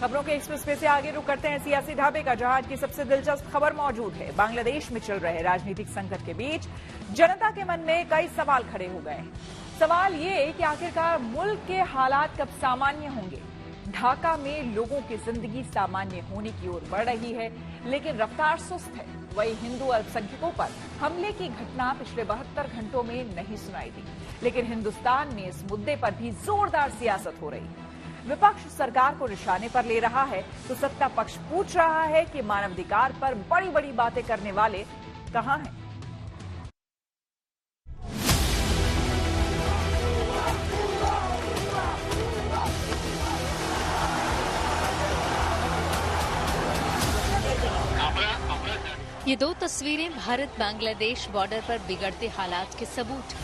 खबरों के express way से आगे रुक करते हैं सियासी ढाबे का, जहां आज की सबसे दिलचस्प खबर मौजूद है। बांग्लादेश में चल रहे राजनीतिक संकट के बीच जनता के मन में कई सवाल खड़े हो गए हैं। सवाल ये कि आखिरकार मुल्क के हालात कब सामान्य होंगे। ढाका में लोगों की जिंदगी सामान्य होने की ओर बढ़ रही है, लेकिन रफ्तार सुस्त है। वही हिंदू अल्पसंख्यकों पर हमले की घटना पिछले 72 घंटों में नहीं सुनाई दी, लेकिन हिंदुस्तान में इस मुद्दे पर भी जोरदार सियासत हो रही है। विपक्ष सरकार को निशाने पर ले रहा है तो सत्ता पक्ष पूछ रहा है कि मानवाधिकार पर बड़ी बड़ी बातें करने वाले कहां हैं। ये दो तस्वीरें भारत बांग्लादेश बॉर्डर पर बिगड़ते हालात के सबूत।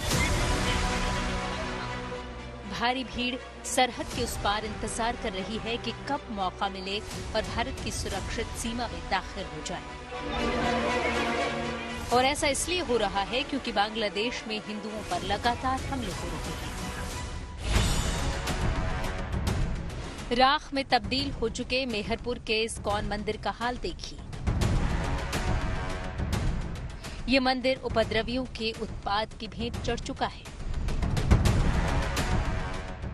भारी भीड़ सरहद के उस पार इंतजार कर रही है कि कब मौका मिले और भारत की सुरक्षित सीमा में दाखिल हो जाए। और ऐसा इसलिए हो रहा है क्योंकि बांग्लादेश में हिंदुओं पर लगातार हमले हो रहे हैं। राख में तब्दील हो चुके मेहरपुर के इस्कॉन मंदिर का हाल देखिए। ये मंदिर उपद्रवियों के उत्पात की भेंट चढ़ चुका है।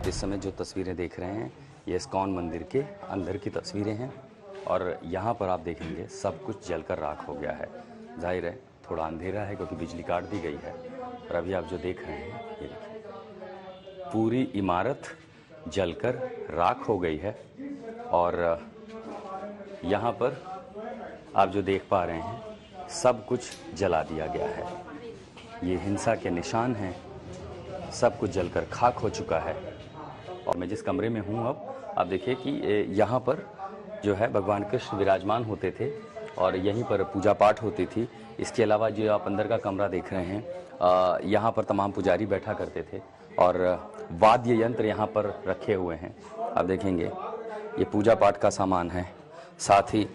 इस समय जो तस्वीरें देख रहे हैं ये इस्कॉन मंदिर के अंदर की तस्वीरें हैं और यहाँ पर आप देखेंगे सब कुछ जलकर राख हो गया है। जाहिर है थोड़ा अंधेरा है क्योंकि बिजली काट दी गई है। और अभी आप जो देख रहे हैं ये देखिए, पूरी इमारत जलकर राख हो गई है। और यहाँ पर आप जो देख पा रहे हैं सब कुछ जला दिया गया है। ये हिंसा के निशान हैं, सब कुछ जलकर खाक हो चुका है। और मैं जिस कमरे में हूँ अब आप देखिए कि यहाँ पर जो है भगवान कृष्ण विराजमान होते थे और यहीं पर पूजा पाठ होती थी। इसके अलावा जो आप अंदर का कमरा देख रहे हैं यहाँ पर तमाम पुजारी बैठा करते थे और वाद्य यंत्र यहाँ पर रखे हुए हैं। आप देखेंगे ये पूजा पाठ का सामान है, साथ ही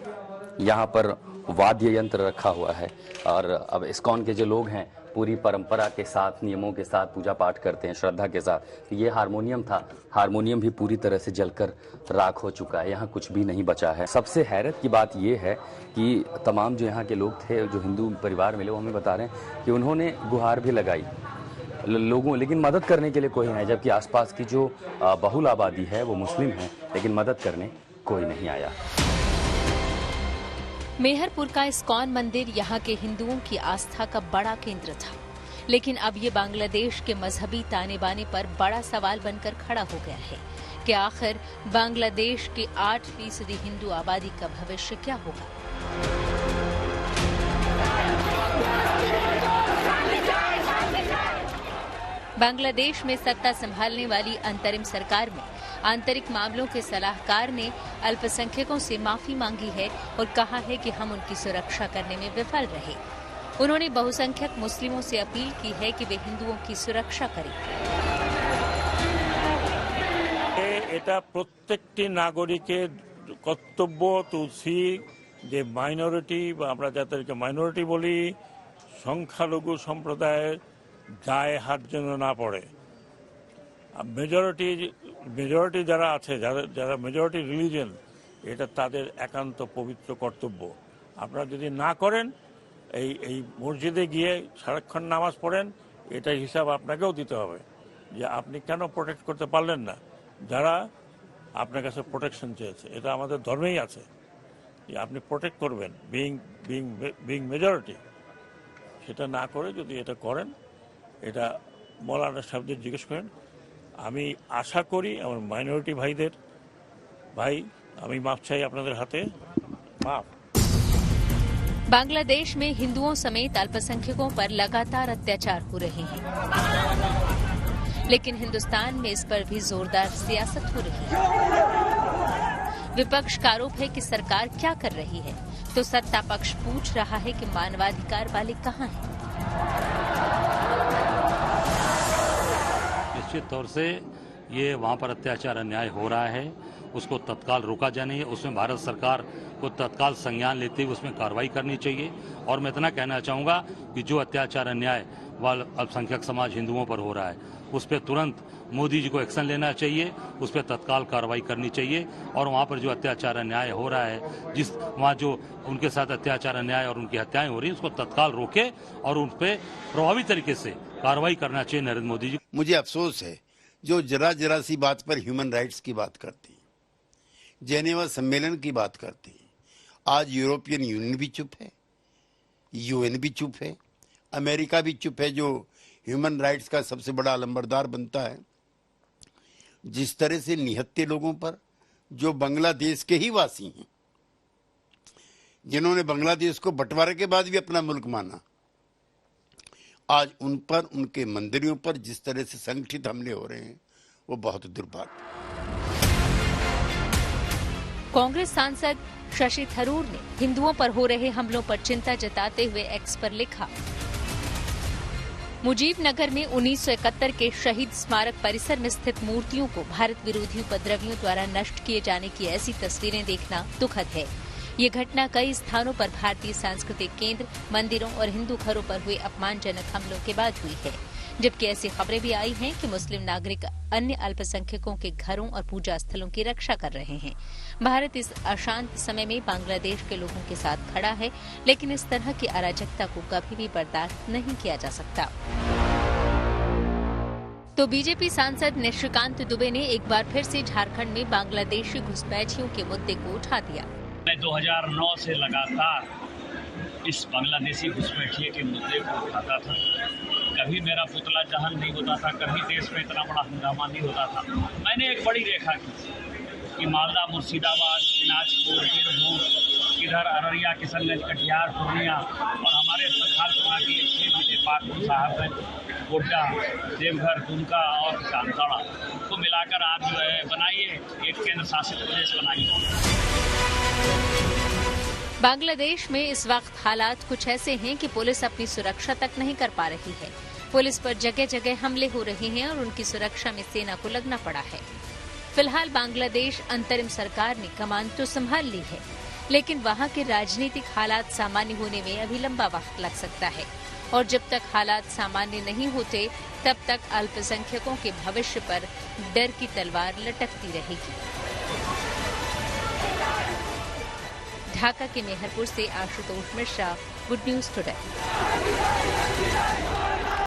यहाँ पर वाद्य यंत्र रखा हुआ है। और अब इस्कॉन के जो लोग हैं पूरी परंपरा के साथ नियमों के साथ पूजा पाठ करते हैं, श्रद्धा के साथ। ये हारमोनियम था, हारमोनियम भी पूरी तरह से जलकर राख हो चुका है, यहाँ कुछ भी नहीं बचा है। सबसे हैरत की बात ये है कि तमाम जो यहाँ के लोग थे, जो हिंदू परिवार मिले, वो हमें बता रहे हैं कि उन्होंने गुहार भी लगाई लोगों, लेकिन मदद करने के लिए कोई नहीं। जबकि आसपास की जो बहुल आबादी है वो मुस्लिम है, लेकिन मदद करने कोई नहीं आया। मेहरपुर का इस्कॉन मंदिर यहाँ के हिंदुओं की आस्था का बड़ा केंद्र था, लेकिन अब ये बांग्लादेश के मजहबी ताने बाने पर बड़ा सवाल बनकर खड़ा हो गया है कि आखिर बांग्लादेश के 8% हिंदू आबादी का भविष्य क्या होगा। बांग्लादेश में सत्ता संभालने वाली अंतरिम सरकार में आंतरिक मामलों के सलाहकार ने अल्पसंख्यकों से माफी मांगी है और कहा है कि हम उनकी सुरक्षा करने में विफल रहे। उन्होंने बहुसंख्यक मुस्लिमों से अपील की है कि वे हिंदुओं की सुरक्षा करें। এটা প্রত্যেকটি নাগরিকের কর্তব্য তুলসী যে মাইনরিটি বা আমরা যাদেরকে মাইনরিটি বলি, সংখ্যালঘু সম্প্রদায়ের গায়ে হাত যেন না পড়ে। মেজরিটি যারা আছে, যারা মেজরিটি রিলিজিয়ন, এটা তাদের একান্ত পবিত্র কর্তব্য। আপনারা যদি না করেন, এই মসজিদে গিয়ে সারাক্ষণ নামাজ পড়েন, এটার হিসাব আপনাকেও দিতে হবে যে আপনি কেন প্রোটেক্ট করতে পারলেন না যারা আপনার কাছে প্রোটেকশন চেয়েছে। এটা আমাদের ধর্মেই আছে যে আপনি প্রোটেক্ট করবেন বিং মেজরিটি। সেটা না করে যদি এটা করেন, এটা মৌলানা সাহেবদের জিজ্ঞেস করেন। আমি আশা করি আমার মাইনরিটি ভাইদের আমি মাফ চাই আপনাদের হাতে, মাফ। बांग्लादेश में हिंदुओं समेत अल्पसंख्यकों पर लगातार अत्याचार हो रहे हैं, लेकिन हिंदुस्तान में इस पर भी जोरदार सियासत हो रही है। विपक्ष का आरोप है कि सरकार क्या कर रही है, तो सत्ता पक्ष पूछ रहा है कि मानवाधिकार वाले कहां हैं। निश्चित तौर से ये वहाँ पर अत्याचार अन्याय हो रहा है उसको तत्काल रोका जाना है। उसमें भारत सरकार को तत्काल संज्ञान लेते हुए उसमें कार्रवाई करनी चाहिए। और मैं इतना कहना चाहूँगा कि जो अत्याचार अन्याय वाल अल्पसंख्यक समाज हिंदुओं पर हो रहा है उस पर तुरंत मोदी जी को एक्शन लेना चाहिए, उस पर तत्काल कार्रवाई करनी चाहिए। और वहाँ पर जो अत्याचार अन्याय हो रहा है, जिस वहाँ जो उनके साथ अत्याचार अन्याय और उनकी हत्याएं हो रही हैं, उसको तत्काल रोके और उन पर प्रभावी तरीके से कार्रवाई करना चाहिए नरेंद्र मोदी जी। मुझे अफसोस है जो जरा जरा सी बात पर ह्यूमन राइट्स की बात करती हैं, जेनेवा सम्मेलन की बात करती हैं, आज यूरोपियन यूनियन भी चुप है, यूएन भी चुप है, अमेरिका भी चुप है जो ह्यूमन राइट्स का सबसे बड़ा अलंबरदार बनता है। जिस तरह से निहत्थे लोगों पर, जो बांग्लादेश के ही वासी हैं, जिन्होंने बांग्लादेश को बंटवारे के बाद भी अपना मुल्क माना, आज उन पर, उनके मंदिरों पर जिस तरह से संगठित हमले हो रहे हैं वो बहुत दुर्भाग्य। कांग्रेस सांसद शशि थरूर ने हिंदुओं पर हो रहे हमलों पर चिंता जताते हुए एक्स पर लिखा, मुजीबनगर में 1971 के शहीद स्मारक परिसर में स्थित मूर्तियों को भारत विरोधी उपद्रवियों द्वारा नष्ट किए जाने की ऐसी तस्वीरें देखना दुखद है। ये घटना कई स्थानों पर भारतीय सांस्कृतिक केंद्र, मंदिरों और हिंदू घरों पर हुए अपमानजनक हमलों के बाद हुई है। जबकि ऐसी खबरें भी आई हैं कि मुस्लिम नागरिक अन्य अल्पसंख्यकों के घरों और पूजा स्थलों की रक्षा कर रहे हैं। भारत इस अशांत समय में बांग्लादेश के लोगों के साथ खड़ा है, लेकिन इस तरह की अराजकता को कभी भी बर्दाश्त नहीं किया जा सकता। तो बीजेपी सांसद निशिकांत दुबे ने एक बार फिर से झारखंड में बांग्लादेशी घुसपैठियों के मुद्दे को उठा दिया। मैं 2009 से लगातार इस बांग्लादेशी घुसपैठिए के मुद्दे को उठाता था। कभी मेरा पुतला दहन नहीं होता था, कभी देश में इतना बड़ा हंगामा नहीं होता था। मैंने एक बड़ी रेखा की कि मालदा, मुर्शिदाबाद, दिनाजपुर, बीरभूम, इधर अररिया, किशनगंज, कटिहार, पूर्णिया और हमारे संथाल की 6 जिले पाकुड़, साहबगंज, गोड्डा, देवघर, दुमका और जामताड़ा को मिलाकर आप जो है बनाइए एक केंद्र शासित प्रदेश बनाइए। बांग्लादेश में इस वक्त हालात कुछ ऐसे हैं कि पुलिस अपनी सुरक्षा तक नहीं कर पा रही है। पुलिस पर जगह जगह हमले हो रहे हैं और उनकी सुरक्षा में सेना को लगना पड़ा है। फिलहाल बांग्लादेश अंतरिम सरकार ने कमान तो संभाल ली है, लेकिन वहां के राजनीतिक हालात सामान्य होने में अभी लंबा वक्त लग सकता है। और जब तक हालात सामान्य नहीं होते, तब तक अल्पसंख्यकों के भविष्य पर डर की तलवार लटकती रहेगी। ढाका के मेहरपुर से Ashutosh Mishra, good news today.